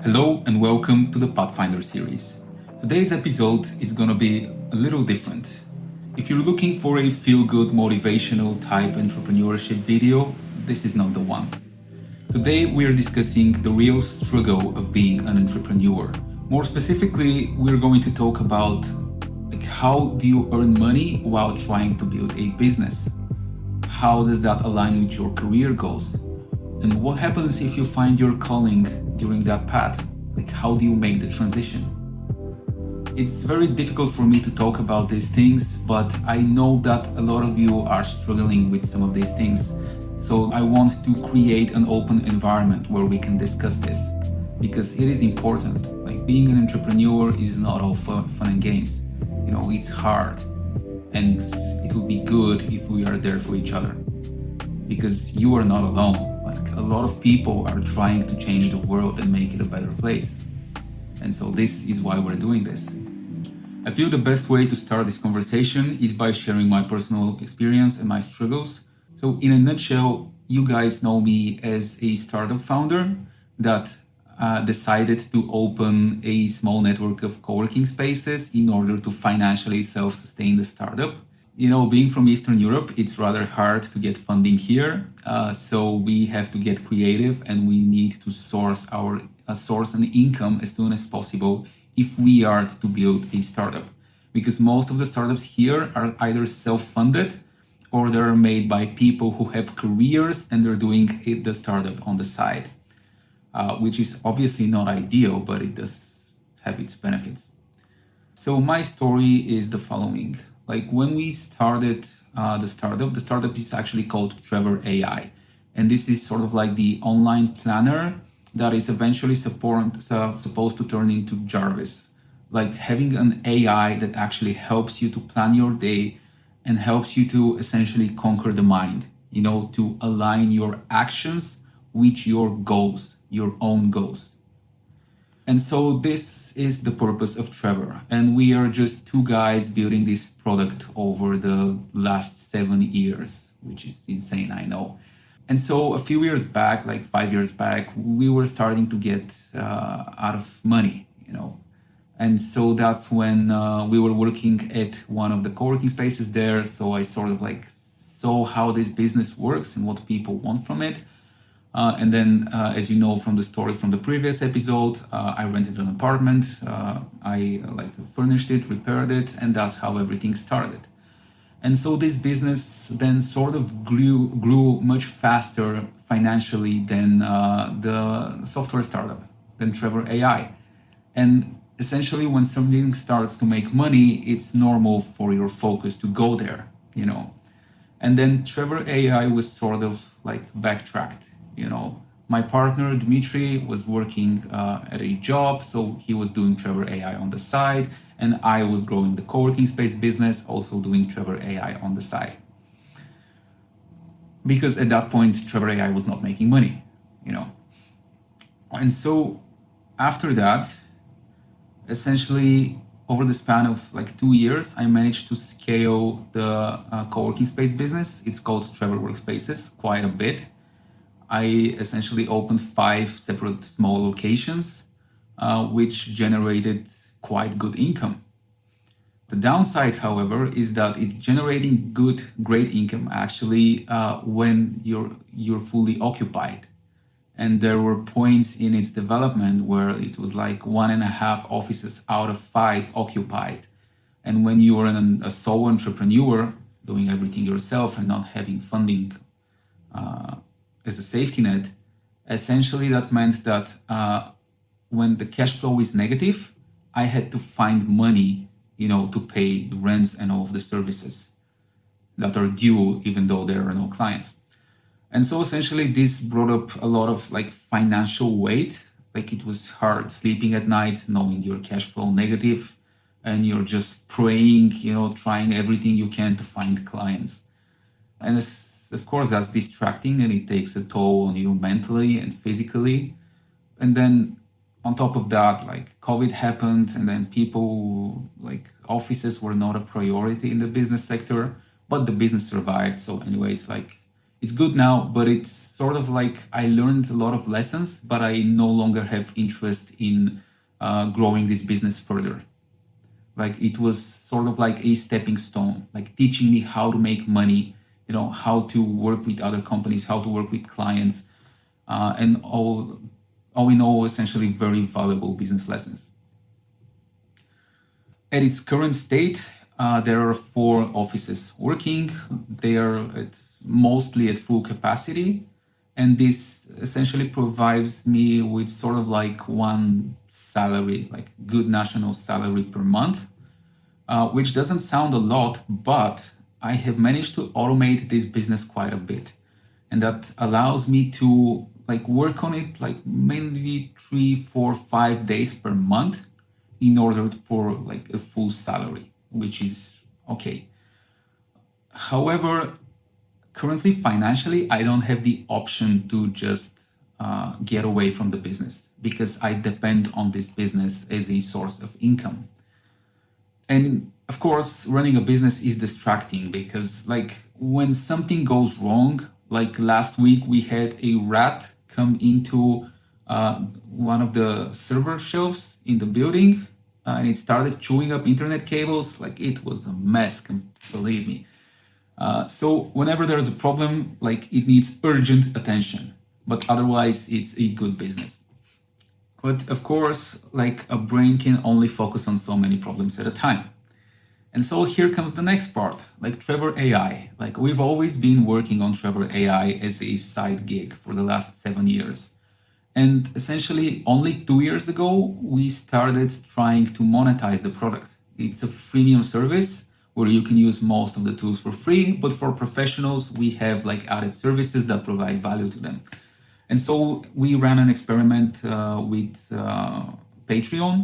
Hello and welcome to the Pathfinder Series. Today's episode is gonna be a little different. If you're looking for a feel-good motivational type entrepreneurship video, this is not the one. Today we're discussing the real struggle of being an entrepreneur. More specifically, we're going to talk about how do you earn money while trying to build a business? How does that align with your career goals? And what happens if you find your calling during that path? How do you make the transition? It's very difficult for me to talk about these things, but I know that a lot of you are struggling with some of these things. So I want to create an open environment where we can discuss this, because it is important. Being an entrepreneur is not all fun and games. It's hard, and it will be good if we are there for each other, because you are not alone. A lot of people are trying to change the world and make it a better place. And so this is why we're doing this. I feel the best way to start this conversation is by sharing my personal experience and my struggles. So in a nutshell, you guys know me as a startup founder that decided to open a small network of co-working spaces in order to financially self-sustain the startup. Being from Eastern Europe, it's rather hard to get funding here. So we have to get creative, and we need to source an income as soon as possible if we are to build a startup. Because most of the startups here are either self-funded or they're made by people who have careers and they're doing the startup on the side, which is obviously not ideal, but it does have its benefits. So my story is the following. When we started the startup is actually called Trevor AI. And this is sort of like the online planner that is eventually supposed to turn into Jarvis. Having an AI that actually helps you to plan your day and helps you to essentially conquer the mind, to align your actions with your goals, your own goals. And so this is the purpose of Trevor. And we are just two guys building this product over the last 7 years, which is insane, I know. And so a few years back, 5 years back, we were starting to get out of money, And so that's when we were working at one of the co-working spaces there. So I sort of saw how this business works and what people want from it. And then, as you know from the story from the previous episode, I rented an apartment, I furnished it, repaired it, and that's how everything started. And so this business then sort of grew much faster financially than the software startup, than Trevor AI. And essentially, when something starts to make money, it's normal for your focus to go there, And then Trevor AI was sort of backtracked. My partner, Dmitry, was working at a job, so he was doing Trevor AI on the side, and I was growing the co-working space business, also doing Trevor AI on the side. Because at that point, Trevor AI was not making money, And so after that, essentially, over the span of 2 years, I managed to scale the co-working space business. It's called Trevor Workspaces, quite a bit. I essentially opened 5 separate small locations, which generated quite good income. The downside, however, is that it's generating great income actually when you're fully occupied. And there were points in its development where it was 1.5 offices out of 5 occupied. And when you are a sole entrepreneur doing everything yourself and not having funding as a safety net, essentially that meant that when the cash flow is negative, I had to find money, to pay the rents and all of the services that are due, even though there are no clients. And so essentially this brought up a lot of financial weight. It was hard sleeping at night, knowing your cash flow negative, and you're just praying, trying everything you can to find clients. And of course, that's distracting, and it takes a toll on you mentally and physically. And then on top of that, COVID happened, and then people, offices were not a priority in the business sector, but the business survived. So anyways, It's good now, but it's sort of like I learned a lot of lessons, but I no longer have interest in growing this business further. Like it was sort of like a stepping stone, like teaching me how to make money, how to work with other companies, how to work with clients, and all in all, essentially very valuable business lessons. At its current state, there are 4 offices working. They are mostly at full capacity. And this essentially provides me with sort of like one salary, like good national salary per month, which doesn't sound a lot, but I have managed to automate this business quite a bit. And that allows me to like work on it like mainly 3, 4, 5 days per month in order for like a full salary, which is okay. However, currently financially, I don't have the option to just get away from the business because I depend on this business as a source of income. And of course, running a business is distracting because like when something goes wrong, like last week we had a rat come into one of the server shelves in the building and it started chewing up internet cables. Like it was a mess, believe me. So whenever there's a problem, like it needs urgent attention, but otherwise it's a good business. But of course, like a brain can only focus on so many problems at a time. And so here comes the next part, like Trevor AI. Like we've always been working on Trevor AI as a side gig for the last 7 years. And essentially only 2 years ago, we started trying to monetize the product. It's a freemium service where you can use most of the tools for free, but for professionals, we have like added services that provide value to them. And so we ran an experiment with Patreon,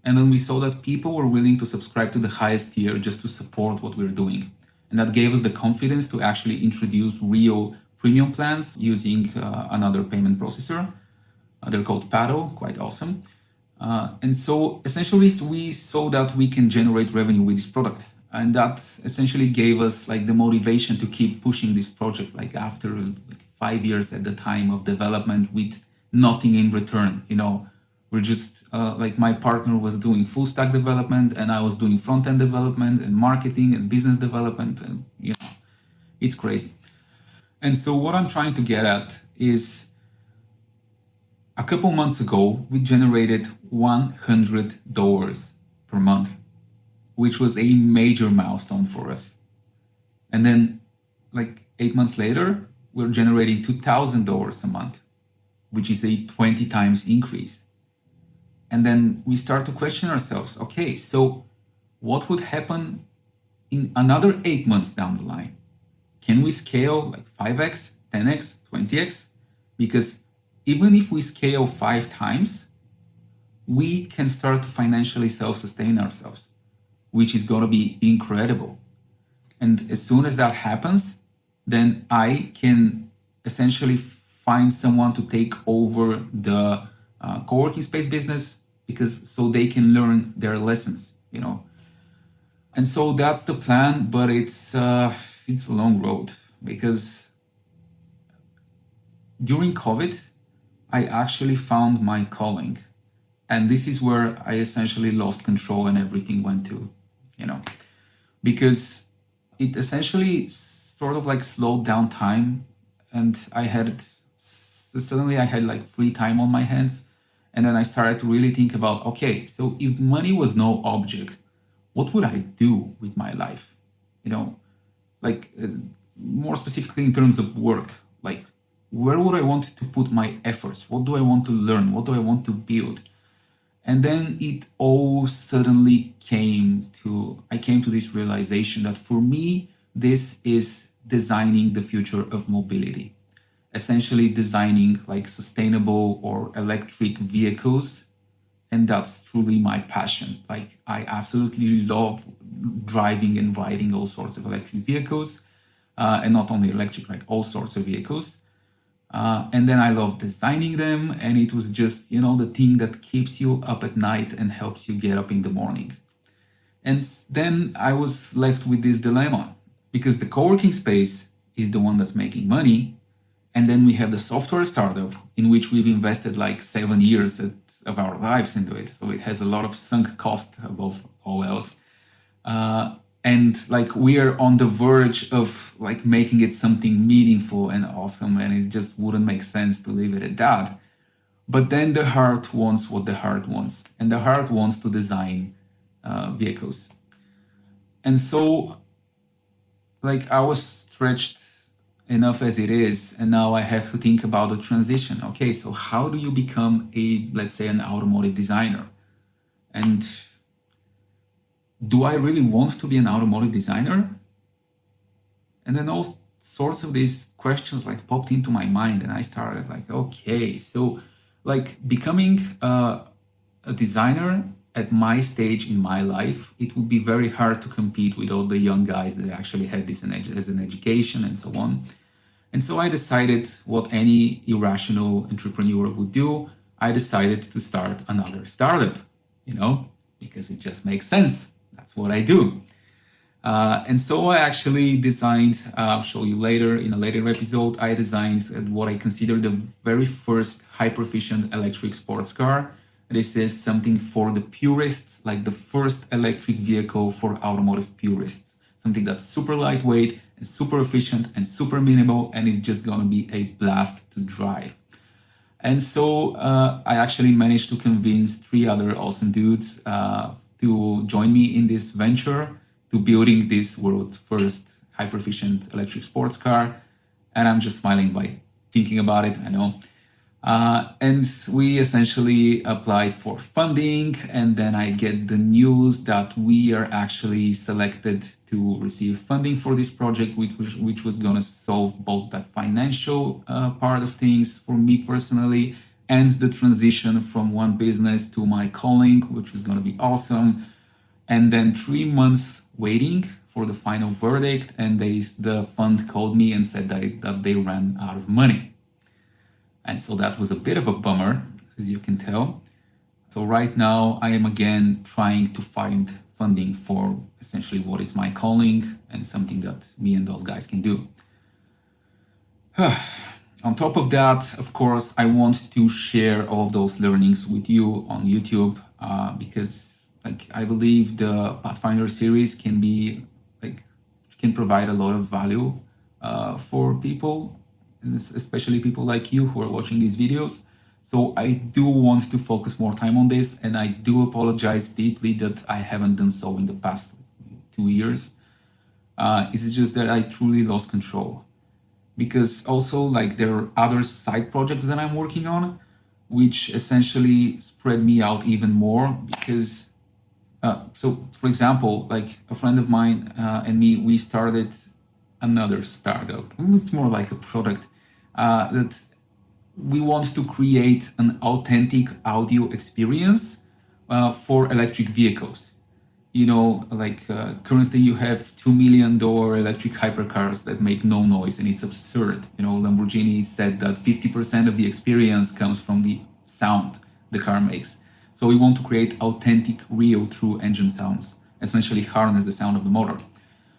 and then we saw that people were willing to subscribe to the highest tier just to support what we're doing. And that gave us the confidence to actually introduce real premium plans using another payment processor. They're called Paddle, quite awesome. And so essentially we saw that we can generate revenue with this product. And that essentially gave us like the motivation to keep pushing this project, like after like 5 years at the time of development with nothing in return. We're just like my partner was doing full stack development and I was doing front end development and marketing and business development. And it's crazy. And so what I'm trying to get at is a couple months ago, we generated $100 per month, which was a major milestone for us. And then like 8 months later, we're generating $2,000 a month, which is a 20 times increase. And then we start to question ourselves, okay, so what would happen in another 8 months down the line? Can we scale like 5x, 10x, 20x? Because even if we scale 5 times, we can start to financially self-sustain ourselves, which is going to be incredible. And as soon as that happens, then I can essentially find someone to take over the co-working space business because so they can learn their lessons, And so that's the plan, but it's a long road because during COVID, I actually found my calling. And this is where I essentially lost control and everything went to, because it essentially sort of like slowed down time and suddenly I had like free time on my hands. And then I started to really think about, okay, so if money was no object, what would I do with my life? More specifically in terms of work, like where would I want to put my efforts? What do I want to learn? What do I want to build? And then it all suddenly I came to this realization that for me, this is designing the future of mobility. Essentially designing like sustainable or electric vehicles. And that's truly my passion. Like I absolutely love driving and riding all sorts of electric vehicles. And not only electric, like all sorts of vehicles. And then I love designing them. And it was just, the thing that keeps you up at night and helps you get up in the morning. And then I was left with this dilemma because the co-working space is the one that's making money. And then we have the software startup in which we've invested like 7 years of our lives into it. So it has a lot of sunk cost above all else. And like we are on the verge of like making it something meaningful and awesome, and it just wouldn't make sense to leave it at that. But then the heart wants what the heart wants, and the heart wants to design vehicles. And so like I was stretched enough as it is, and now I have to think about the transition. Okay, so how do you become let's say an automotive designer? And do I really want to be an automotive designer? And then all sorts of these questions like popped into my mind, and I started like, okay, so like becoming a designer at my stage in my life, it would be very hard to compete with all the young guys that actually had this as an education and so on. And so I decided what any irrational entrepreneur would do. I decided to start another startup, because it just makes sense. That's what I do. And so I actually designed, I'll show you later in a later episode, I designed what I consider the very first hyper-efficient electric sports car. This is something for the purists, like the first electric vehicle for automotive purists. Something that's super lightweight and super efficient and super minimal, and it's just gonna be a blast to drive. And so I actually managed to convince 3 other awesome dudes to join me in this venture, to building this world's first hyper-efficient electric sports car. And I'm just smiling by thinking about it, I know. And we essentially applied for funding, and then I get the news that we are actually selected to receive funding for this project, which was going to solve both the financial part of things for me personally and the transition from one business to my calling, which was going to be awesome. And then 3 months waiting for the final verdict, and the fund called me and said that they ran out of money. And so that was a bit of a bummer, as you can tell. So right now I am again trying to find funding for essentially what is my calling and something that me and those guys can do. On top of that, of course, I want to share all of those learnings with you on YouTube because I believe the Pathfinder series can provide a lot of value for people, and especially people like you who are watching these videos. So I do want to focus more time on this, and I do apologize deeply that I haven't done so in the past 2 years. It's just that I truly lost control. Because also there are other side projects that I'm working on, which essentially spread me out even more because, so for example, a friend of mine and me, we started another startup. It's more like a product that we want to create an authentic audio experience for electric vehicles. Currently you have $2 million electric hypercars that make no noise, and it's absurd. Lamborghini said that 50% of the experience comes from the sound the car makes. So we want to create authentic, real, true engine sounds, essentially harness the sound of the motor.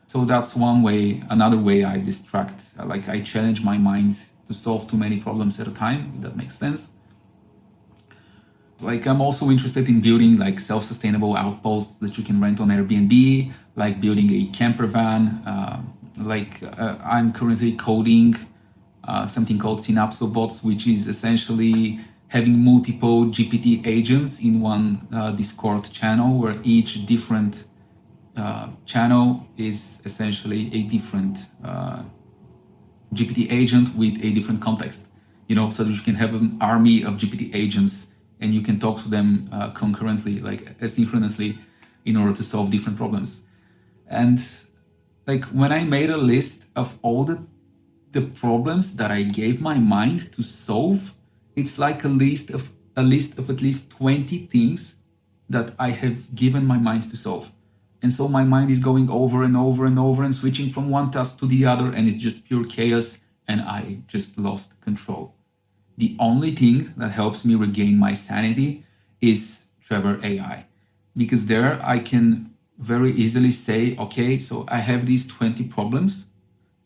So that's one way. Another way I distract, I challenge my mind to solve too many problems at a time, if that makes sense. I'm also interested in building self-sustainable outposts that you can rent on Airbnb, building a camper van. I'm currently coding something called Synapsobots, which is essentially having multiple GPT agents in one Discord channel, where each different channel is essentially a different GPT agent with a different context, so that you can have an army of GPT agents and you can talk to them concurrently, asynchronously, in order to solve different problems. And when I made a list of all the problems that I gave my mind to solve, it's like a list of at least 20 things that I have given my mind to solve. And so my mind is going over and over and over and switching from one task to the other, and it's just pure chaos, and I just lost control. The only thing that helps me regain my sanity is Trevor AI, because there I can very easily say, okay, so I have these 20 problems.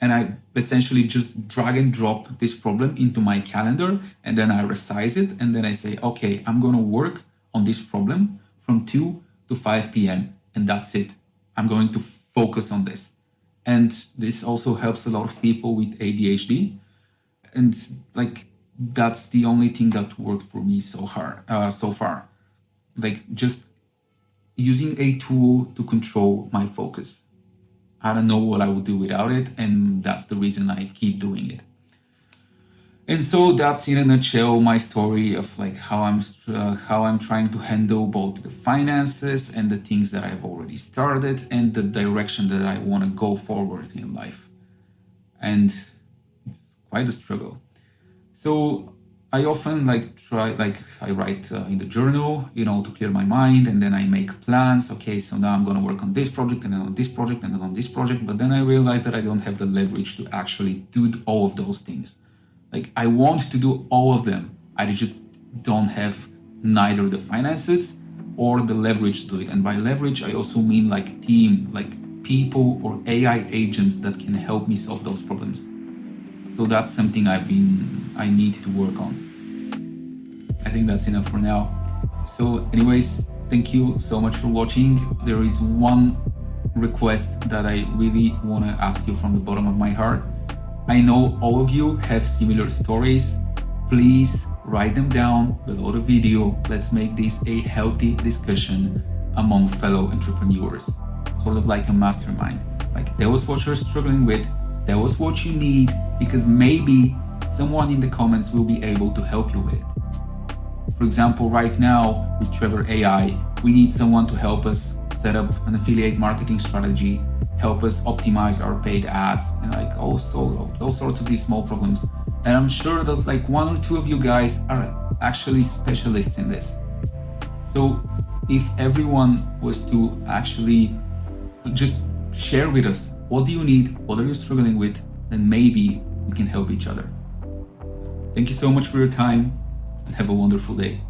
and I essentially just drag and drop this problem into my calendar, and then I resize it, and then I say, okay, I'm going to work on this problem from 2 to 5 p.m. and that's it. I'm going to focus on this. And this also helps a lot of people with ADHD. And like, that's the only thing that worked for me so far. Like, just using a tool to control my focus. I don't know what I would do without it, and that's the reason I keep doing it. And so that's in a nutshell my story of like how I'm trying to handle both the finances and the things that I've already started and the direction that I want to go forward in life. And it's quite a struggle. So I often I write in the journal, to clear my mind, and then I make plans. Okay, so now I'm going to work on this project and then on this project and then on this project. But then I realize that I don't have the leverage to actually do all of those things. Like, I want to do all of them. I just don't have neither the finances or the leverage to do it. And by leverage, I also mean like team, like people or AI agents that can help me solve those problems. So that's something I need to work on. I think that's enough for now. So anyways, thank you so much for watching. There is one request that I really want to ask you from the bottom of my heart. I know all of you have similar stories. Please write them down below the video. Let's make this a healthy discussion among fellow entrepreneurs. Sort of like a mastermind. Like, that was what you're struggling with. That was what you need, because maybe someone in the comments will be able to help you with it. For example, right now with Trevor AI, we need someone to help us set up an affiliate marketing strategy, help us optimize our paid ads, and like all sorts of these small problems. And I'm sure that like one or two of you guys are actually specialists in this. So if everyone was to actually just share with us, what do you need? What are you struggling with? Then maybe we can help each other. Thank you so much for your time and have a wonderful day.